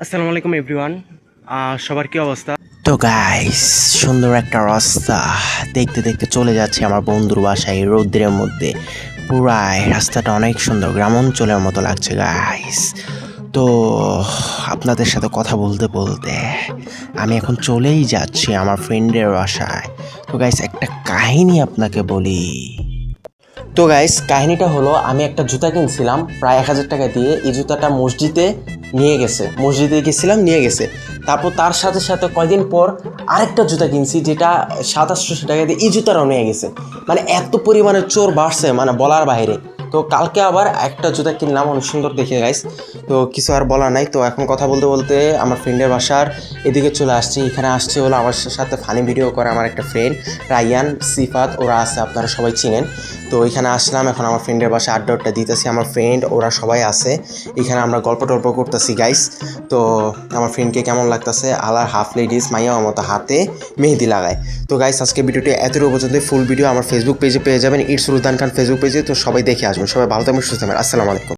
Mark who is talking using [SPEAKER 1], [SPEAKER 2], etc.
[SPEAKER 1] আসসালামু আলাইকুম এভরিওয়ান। সবার কি অবস্থা?
[SPEAKER 2] তো গাইস, সুন্দর একটা রাস্তা দেখতে দেখতে চলে যাচ্ছে আমার বন্ধুর বাসায় এই রৌদ্রের মধ্যে। পুরাই রাস্তাটা অনেক সুন্দর, গ্রাম অঞ্চলের মতো লাগছে গাইস। তো আপনাদের সাথে কথা বলতে বলতে আমি এখন চলেই যাচ্ছি আমার ফ্রেন্ডের বাসায়। তো গাইস, একটা কাহিনী আপনাকে বলি। তো গাইস, কাহিনীটা হলো, আমি একটা জুতা কিনছিলাম প্রায় 1,000 টাকা দিয়ে। এই জুতাটা মসজিদে গেছিলাম, নিয়ে গেছে। তারপর তার সাথে সাথে কয়দিন পর আরেকটা জুতা কিনছি, যেটা 700-800 টাকা দিয়ে এই জুতাটাও নিয়ে গেছে। মানে এত পরিমাণে চোর বাড়ছে, মানে বলার বাইরে। তো কালকে আবার একটা জুতা কিনলাম, অনেক সুন্দর দেখে গাইস। তো কিছু আর বলার নাই। তো এখন কথা বলতে বলতে আমার ফ্রেন্ডের বাসার এদিকে চলে আসছি। এখানে আসছে হলো আমার সাথে ফানি ভিডিও করে আমার একটা ফ্রেন্ড রায়ান, সিফাত, ওরা আছে, আপনারা সবাই চিনেন। তো এখানে আসলাম, এখন আমার ফ্রেন্ডের বাসায় আড্ডা দিতেছি। আমার ফ্রেন্ড ওরা সবাই আছে এখানে, আমরা গল্প টল্প করতেছি গাইস। তো আমার ফ্রেন্ডকে কেমন লাগতেছে, আলার হাফ লেডিস মাইয়া মতো হাতে মেহেদি লাগায়। তো গাইস, আজকে ভিডিওটি এতটুকু পর্যন্ত। ফুল ভিডিও আমার ফেসবুক পেজে পেয়ে যাবেন, ইটস সুলতান খান ফেসবুক পেজে। তো সবাই দেখে আসবেন, সবাই ভালো থাকবেন, সুস্থ থাকবেন। আসসালামু আলাইকুম।